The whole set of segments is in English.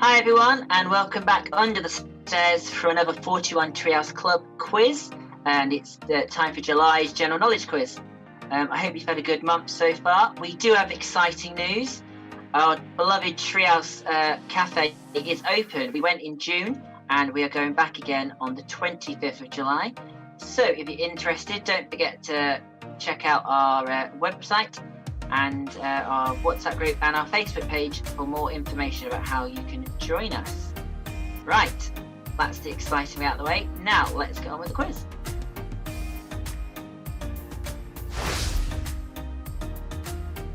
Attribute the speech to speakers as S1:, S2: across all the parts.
S1: Hi everyone, and welcome back under the stairs for another 41 Treehouse Club quiz, and it's time for July's general knowledge quiz. I hope you've had a good month so far. We do have exciting news. Our beloved Treehouse Cafe is open. We went in June and we are going back again on the 25th of July. So if you're interested, don't forget to check out our website and our WhatsApp group and our Facebook page for more information about how you can join us. Right, that's the exciting out of the way. Now let's get on with the quiz.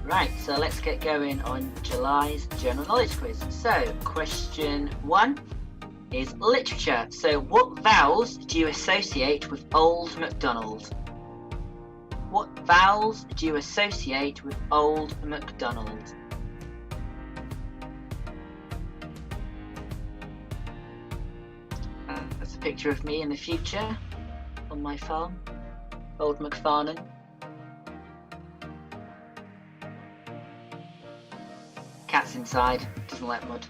S1: Right, so let's get going on July's general knowledge quiz. So question 1 is literature. So what vowels do you associate with Old MacDonald? What vowels do you associate with Old MacDonald? That's a picture of me in the future on my farm, Old MacFarlane. Cat's inside, doesn't like mud.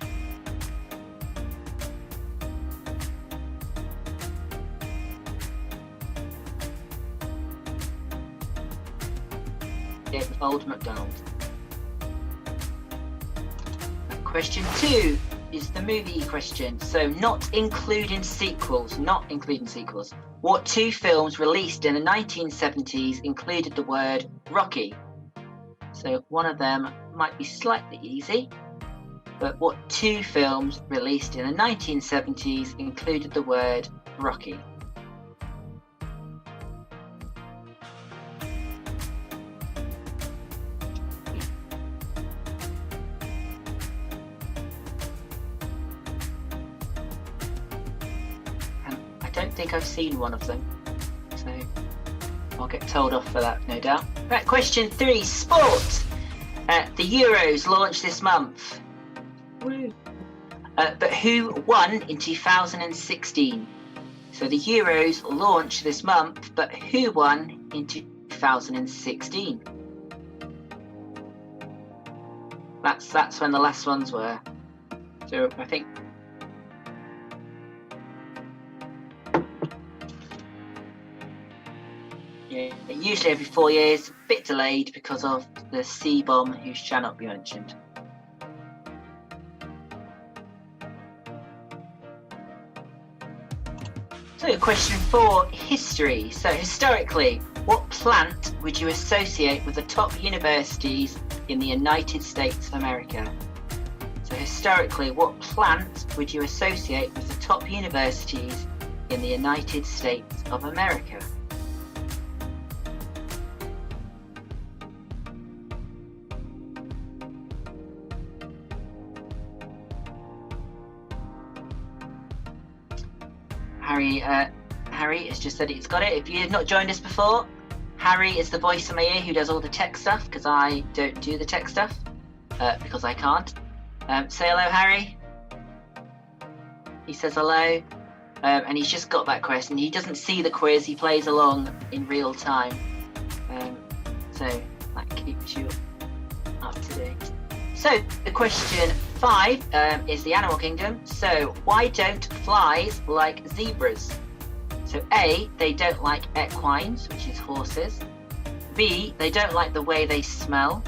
S1: With Old MacDonald. Question 2 is the movie question. So not including sequels. What two films released in the 1970s included the word Rocky? So one of them might be slightly easy, but what two films released in the 1970s included the word Rocky? I don't think I've seen one of them, so I'll get told off for that, no doubt. Right, question 3, sport. The Euros launched this month. Woo. But who won in 2016? So the Euros launched this month, but who won in 2016? That's when the last ones were. So I think. Yeah, usually every 4 years, a bit delayed because of the C bomb, who shall not be mentioned. So question 4, history. So historically, what plant would you associate with the top universities in the United States of America? So historically, what plant would you associate with the top universities in the United States of America? Harry has just said he's got it. If you've not joined us before, Harry is the voice in my ear who does all the tech stuff, because I don't do the tech stuff, because I can't. Say hello, Harry. He says hello, and he's just got that question. He doesn't see the quiz, he plays along in real time. So that keeps you up to date. So the question 5 is the animal kingdom. So why don't flies like zebras? So A, they don't like equines, which is horses. B, they don't like the way they smell.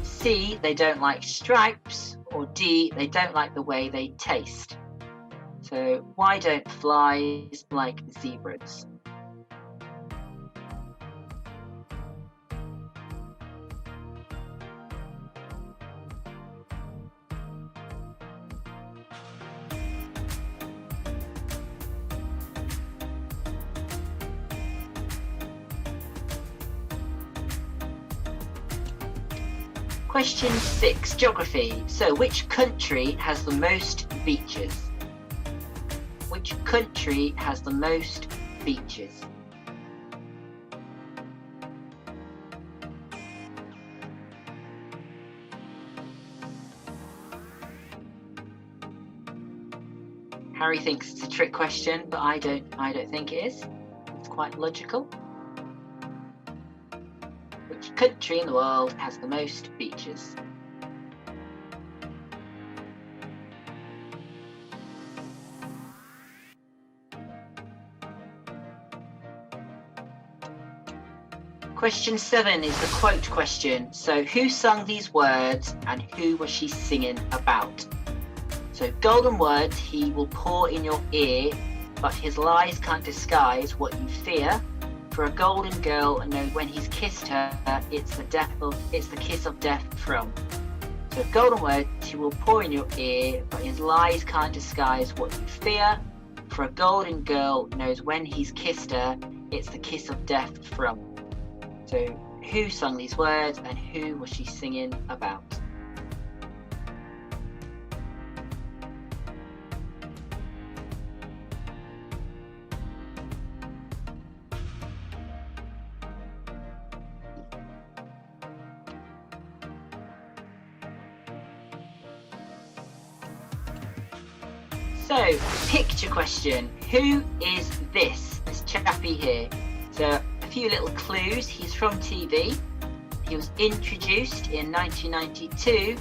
S1: C, they don't like stripes. Or D, they don't like the way they taste. So why don't flies like zebras? Question 6, geography. So which country has the most beaches? Which country has the most beaches? Harry thinks it's a trick question, but I don't think it is. It's quite logical. Which country in the world has the most beaches? Question 7 is the quote question. So who sung these words and who was she singing about? So golden words he will pour in your ear, but his lies can't disguise what you fear. For a golden girl knows when he's kissed her, it's the kiss of death from. So golden words he will pour in your ear, but his lies can't disguise what you fear. For a golden girl knows when he's kissed her, it's the kiss of death from. So who sung these words and who was she singing about? So, picture question. Who is this chappie here? So, a few little clues. He's from TV. He was introduced in 1992,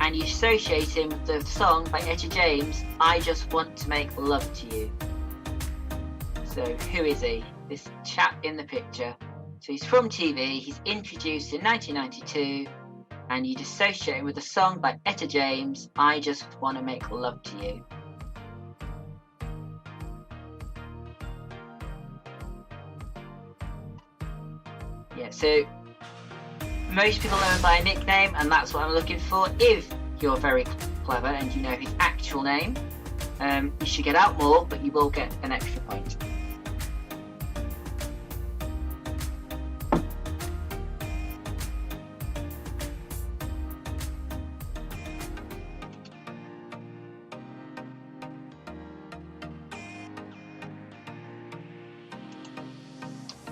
S1: and you associate him with the song by Etta James, I Just Want to Make Love to You. So, who is he? This chap in the picture. So, he's from TV. He's introduced in 1992, and you'd associate him with the song by Etta James, I Just Want to Make Love to You. Yeah, so most people know him by a nickname, and that's what I'm looking for. If you're very clever and you know his actual name, you should get out more, but you will get an extra point.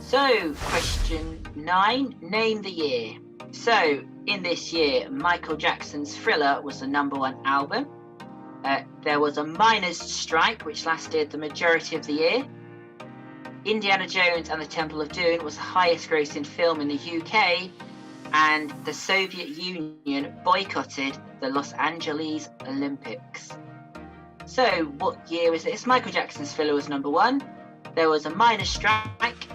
S1: So, question 9, name the year. So, in this year, Michael Jackson's Thriller was the #1 album. There was a miners' strike, which lasted the majority of the year. Indiana Jones and the Temple of Doom was the highest grossing film in the UK, and the Soviet Union boycotted the Los Angeles Olympics. So, what year was this? Michael Jackson's Thriller was #1. There was a miners' strike.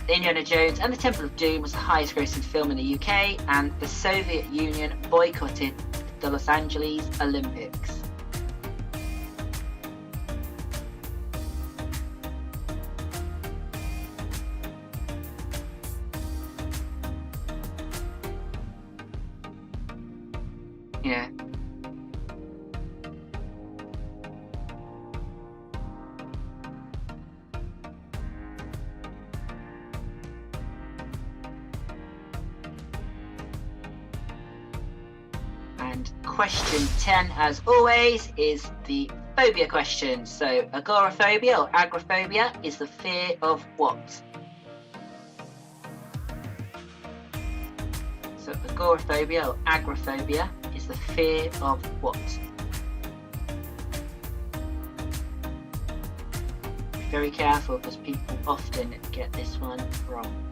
S1: Indiana Jones and the Temple of Doom was the highest grossing film in the UK, and the Soviet Union boycotted the Los Angeles Olympics. Yeah. And question 10, as always, is the phobia question. So, agoraphobia or agoraphobia is the fear of what? So, agoraphobia or agoraphobia is the fear of what? Be very careful, because people often get this one wrong.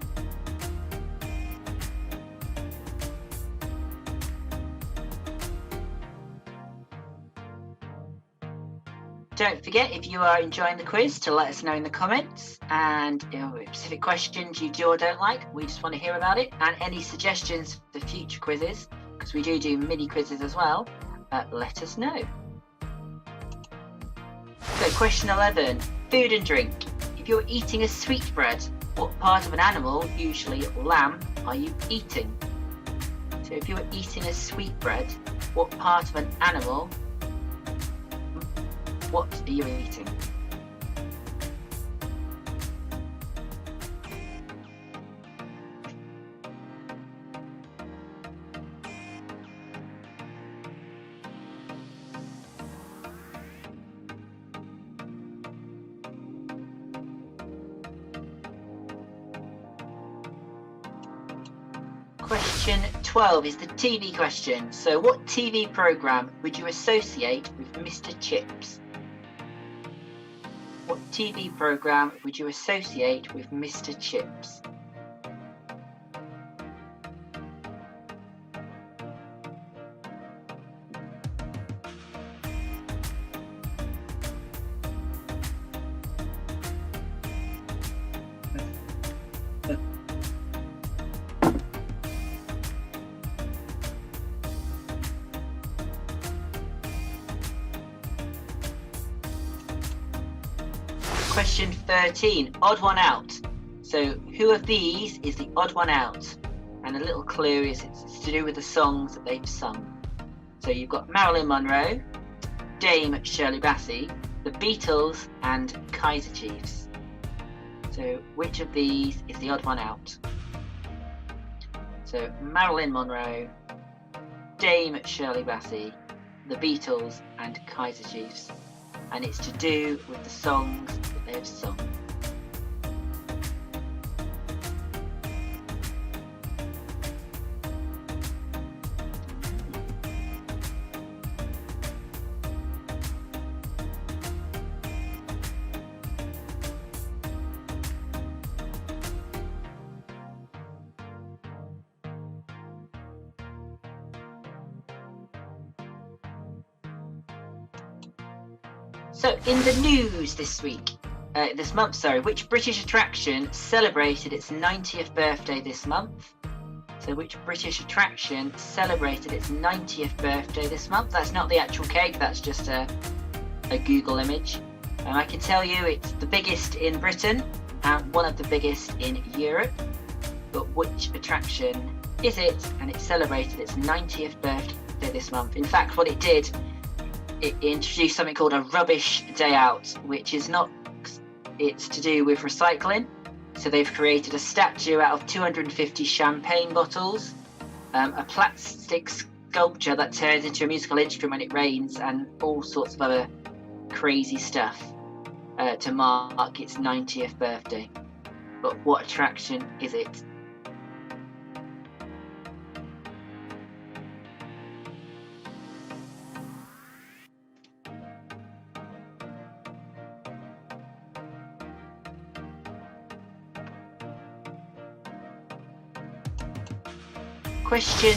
S1: Don't forget, if you are enjoying the quiz, to let us know in the comments, and specific questions you do or don't like, we just want to hear about it, and any suggestions for future quizzes, because we do mini quizzes as well, let us know. So question 11, food and drink. If you're eating a sweetbread, what part of an animal, usually lamb, are you eating? So if you're eating a sweetbread, what part of an animal, what are you eating? Question 12 is the TV question. So what TV program would you associate with Mr. Chips? What TV program would you associate with Mr. Chips? question 13, odd one out. So who of these is the odd one out? And a little clue is it's to do with the songs that they've sung. So you've got Marilyn Monroe, Dame Shirley Bassey, the Beatles and Kaiser Chiefs. So which of these is the odd one out? So Marilyn Monroe, Dame Shirley Bassey, the Beatles and Kaiser Chiefs. And it's to do with the songs that they've sung. So in the news this month, which British attraction celebrated its 90th birthday this month? So which British attraction celebrated its 90th birthday this month? That's not the actual cake, that's just a Google image. And I can tell you it's the biggest in Britain and one of the biggest in Europe. But which attraction is it? And it celebrated its 90th birthday this month. In fact, what it did, it introduced something called a rubbish day out, which is not, it's to do with recycling. So they've created a statue out of 250 champagne bottles, a plastic sculpture that turns into a musical instrument when it rains, and all sorts of other crazy stuff to mark its 90th birthday. But what attraction is it? Question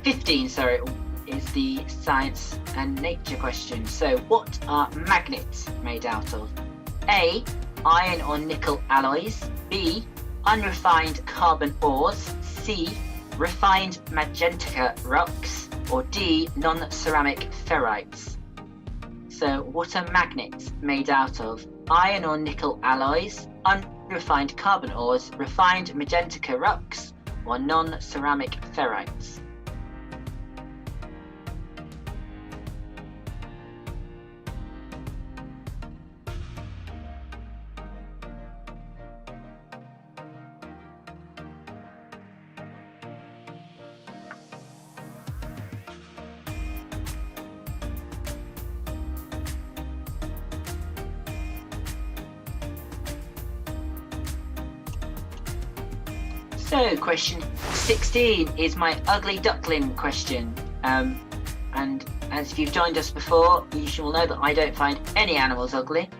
S1: 15, is the science and nature question. So what are magnets made out of? A, iron or nickel alloys. B, unrefined carbon ores. C, refined magenta rocks. Or D, non-ceramic ferrites. So what are magnets made out of? Iron or nickel alloys, unrefined carbon ores, refined magenta rocks, or non-ceramic ferrites. So question 16 is my ugly duckling question, and as if you've joined us before, you should know that I don't find any animals ugly,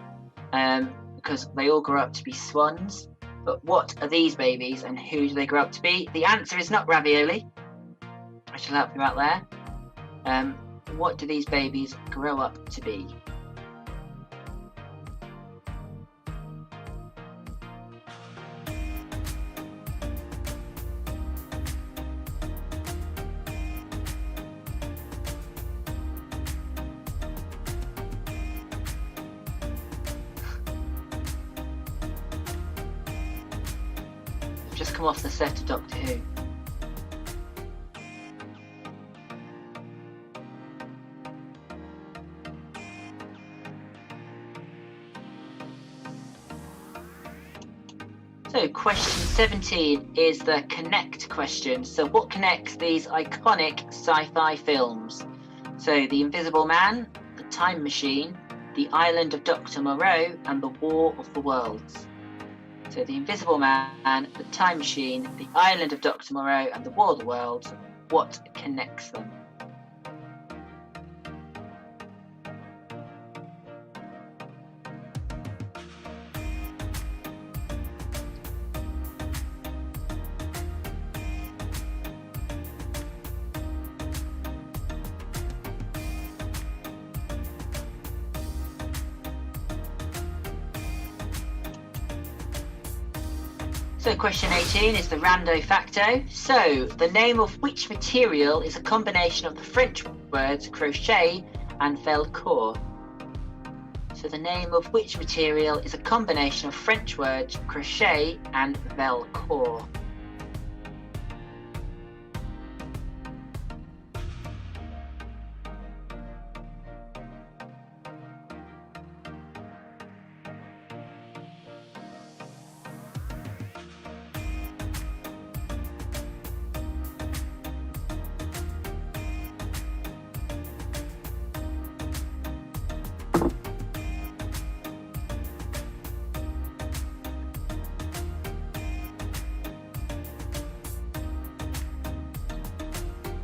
S1: because they all grow up to be swans. But what are these babies and who do they grow up to be? The answer is not ravioli. I shall help you out there. What do these babies grow up to be? Just come off the set of Doctor Who. So question 17 is the connect question. So what connects these iconic sci-fi films? So The Invisible Man, The Time Machine, The Island of Dr. Moreau, and The War of the Worlds. So The Invisible Man, The Time Machine, The Island of Dr. Moreau, and The War of the Worlds. What connects them? So question 18 is the rando facto. So the name of which material is a combination of the French words crochet and velcro? So So the name of which material is a combination of French words crochet and velcro?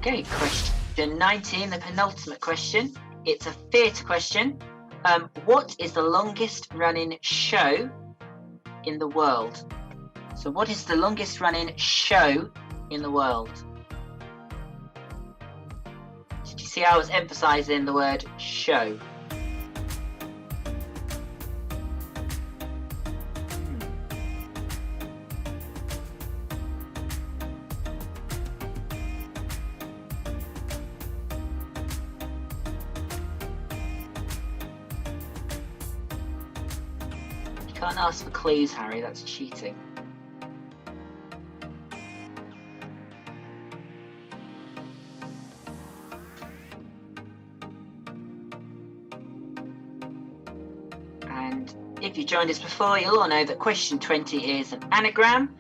S1: Okay, question 19, the penultimate question. It's a theatre question. What is the longest running show in the world? So what is the longest running show in the world? Did you see how I was emphasizing the word show? You can't ask for clues, Harry, that's cheating. And if you joined us before, you'll all know that question 20 is an anagram.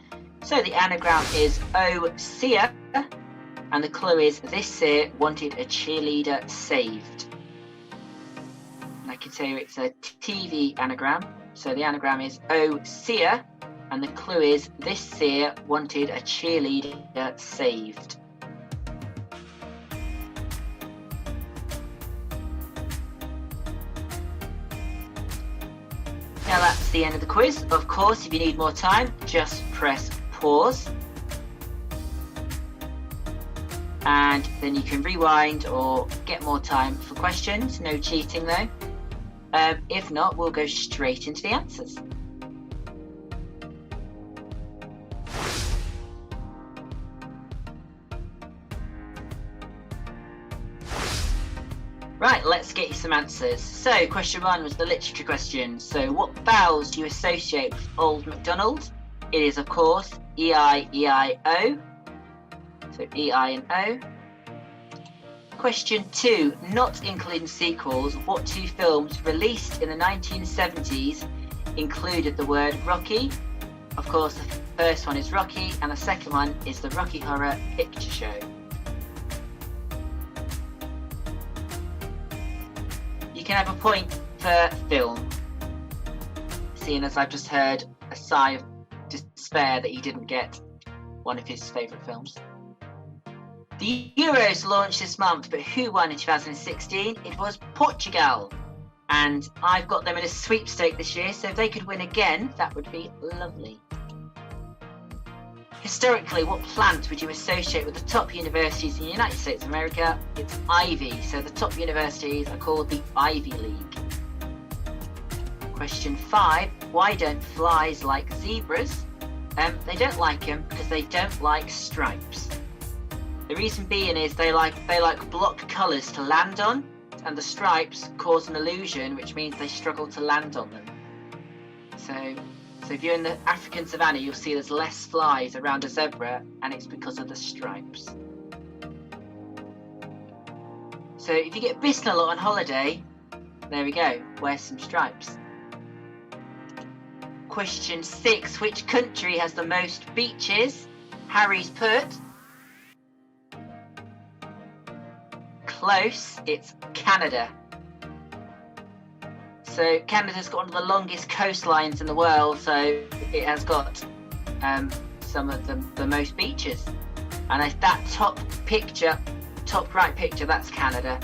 S1: So the anagram is "Oh Seer," and the clue is "This seer wanted a cheerleader saved." And I can tell you it's a TV anagram. So the anagram is "Oh Seer," and the clue is "This seer wanted a cheerleader saved." Now that's the end of the quiz. Of course, if you need more time, just press pause. And then you can rewind or get more time for questions. No cheating though. If not, we'll go straight into the answers. Right, let's get you some answers. So, question 1 was the literature question. So, what vowels do you associate with Old MacDonald? It is, of course, E-I-E-I-O. So, E-I and O. Question 2, not including sequels, what two films released in the 1970s included the word Rocky? Of course, the first one is Rocky, and the second one is the Rocky Horror Picture Show. You can have a point per film, seeing as I've just heard a sigh of despair that he didn't get one of his favourite films. The Euros launched this month, but who won in 2016? It was Portugal. And I've got them in a sweepstake this year, so if they could win again, that would be lovely. Historically, what plant would you associate with the top universities in the United States of America? It's ivy, so the top universities are called the Ivy League. Question 5, why don't flies like zebras? They don't like them because they don't like stripes. The reason being is they like block colours to land on, and the stripes cause an illusion, which means they struggle to land on them. So if you're in the African savannah, you'll see there's less flies around a zebra, and it's because of the stripes. So if you get bitten a lot on holiday, there we go, wear some stripes. Question 6, which country has the most beaches? Harry's put. Close, it's Canada. So Canada's got one of the longest coastlines in the world, so it has got some of the most beaches. And that top right picture, that's Canada.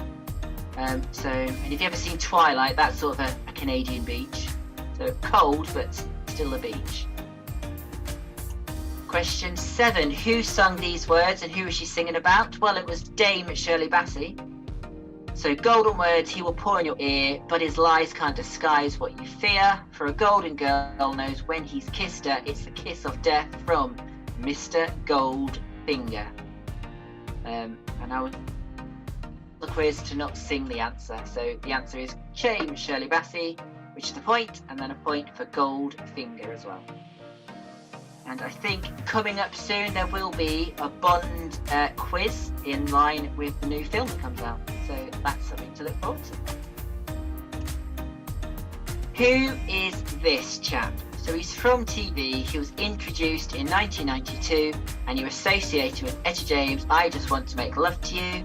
S1: And if you've ever seen Twilight, that's sort of a Canadian beach. So cold, but still a beach. Question 7, who sung these words and who was she singing about? Well, it was Dame Shirley Bassey. So golden words he will pour in your ear, but his lies can't disguise what you fear. For a golden girl knows when he's kissed her, it's the kiss of death from Mr. Goldfinger. And I would the quiz to not sing the answer. So the answer is Dame Shirley Bassey which is a point, and then a point for Goldfinger as well. And I think coming up soon there will be a Bond quiz in line with the new film that comes out. So that's something to look forward to. Who is this chap? So he's from TV, he was introduced in 1992, and you're associated with Etta James' I Just Want to Make Love to You.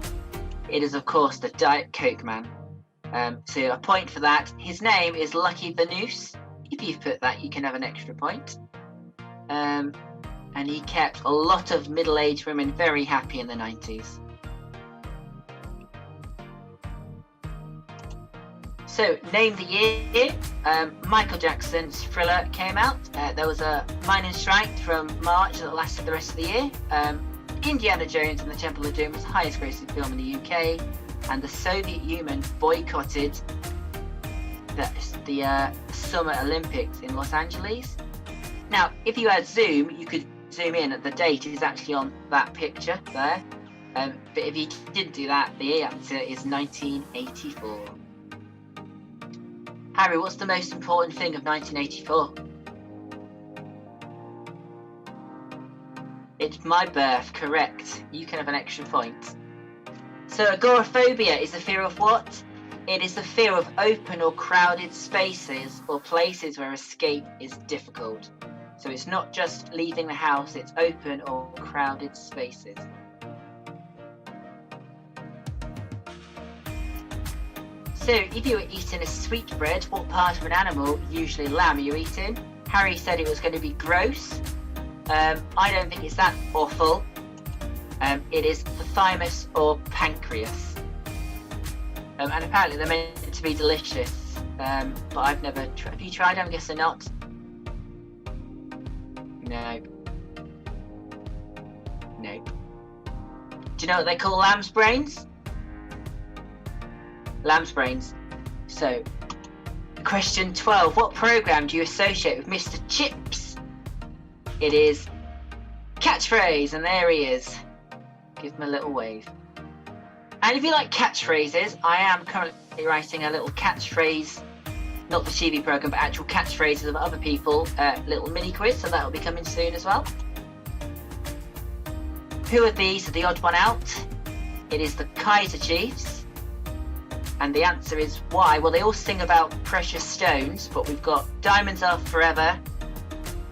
S1: It is of course the Diet Coke Man. So a point for that. His name is Lucky the Noose. If you've put that, you can have an extra point. And he kept a lot of middle-aged women very happy in the 90s. So, name the year. Michael Jackson's Thriller came out. There was a mining strike from March that lasted the rest of the year. Indiana Jones and the Temple of Doom was the highest grossing film in the UK. And the Soviet Union boycotted the Summer Olympics in Los Angeles. Now, if you had Zoom, you could zoom in. The date is actually on that picture there. But if you didn't do that, the answer is 1984. Harry, what's the most important thing of 1984? It's my birth, correct. You can have an extra point. So agoraphobia is the fear of what? It is the fear of open or crowded spaces or places where escape is difficult. So it's not just leaving the house, it's open or crowded spaces. So if you were eating a sweetbread, what part of an animal, usually lamb, are you eating? Harry said it was going to be gross. I don't think it's that awful. It is the thymus or pancreas. And apparently they're meant to be delicious. But I've never tried. Have you tried? I'm guessing not. No. Nope. Do you know what they call lamb's brains? Lamb's brains. So, question 12. What programme do you associate with Mr. Chips? It is catchphrase, and there he is. Give him a little wave. And if you like catchphrases, I am currently writing a little catchphrase, not the TV programme, but actual catchphrases of other people, little mini quiz, so that will be coming soon as well. Who are these? The odd one out. It is the Kaiser Chiefs. And the answer is why? Well, they all sing about precious stones, but we've got diamonds are forever,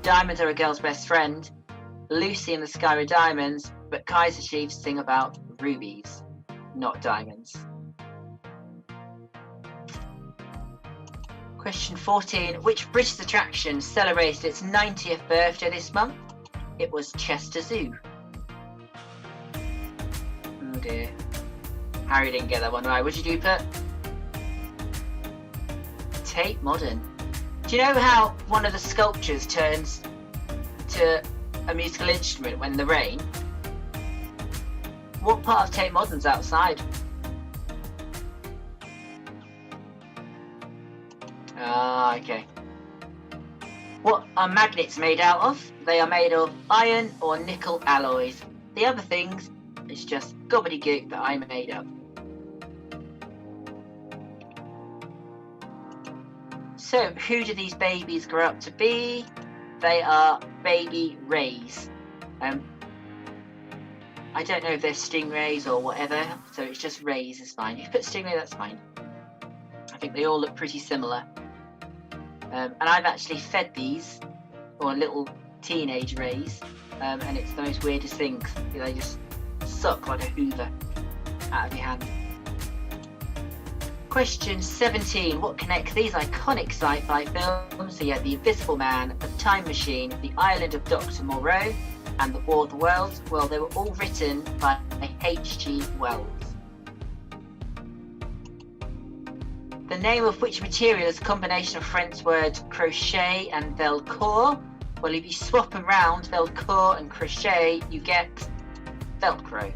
S1: diamonds are a girl's best friend, Lucy in the sky with diamonds, but Kaiser Chiefs sing about rubies, not diamonds. Question 14. Which British attraction celebrated its 90th birthday this month? It was Chester Zoo. Oh dear. Harry didn't get that one right. What did you put? Tate Modern. Do you know how one of the sculptures turns to a musical instrument when the rain? What part of Tate Modern's outside? Ah, okay. What are magnets made out of? They are made of iron or nickel alloys. The other things is just gobbledygook that I made up. So, who do these babies grow up to be? They are baby rays. I don't know if they're stingrays or whatever, so it's just rays is fine. If you put stingray, that's fine. I think they all look pretty similar. And I've actually fed these, or little teenage rays, and it's the most weirdest thing. They just suck like a Hoover out of your hand. Question 17. What connects these iconic sci-fi films? So you had The Invisible Man, The Time Machine, The Island of Dr. Moreau, and The War of the Worlds. Well, they were all written by H.G. Wells. The name of which material is a combination of French words crochet and velcro? Well, if you swap them round, velcro and crochet, you get Velcro.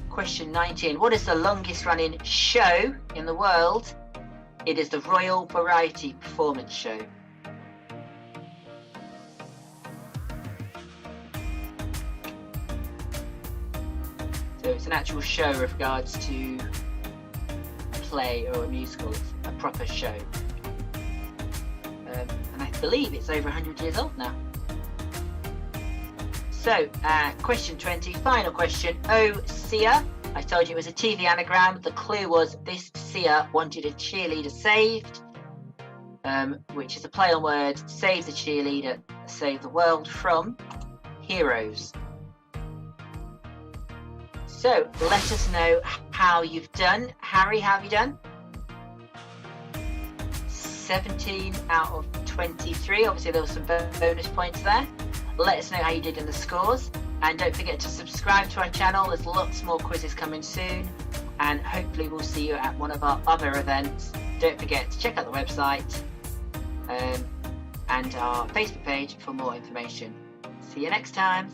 S1: Question 19. What is the longest running show in the world? It is the Royal Variety Performance Show. So it's an actual show with regards to play or a musical. It's a proper show. And I believe it's over 100 years old now. So, question 20, final question. Oh, Sia. I told you it was a TV anagram. The clue was this seer wanted a cheerleader saved, which is a play on words. Save the cheerleader, save the world from Heroes. So let us know how you've done. Harry, how have you done? 17 out of 23. Obviously there were some bonus points there. Let us know how you did in the scores. And don't forget to subscribe to our channel. There's lots more quizzes coming soon. And hopefully we'll see you at one of our other events. Don't forget to check out the website and our Facebook page for more information. See you next time.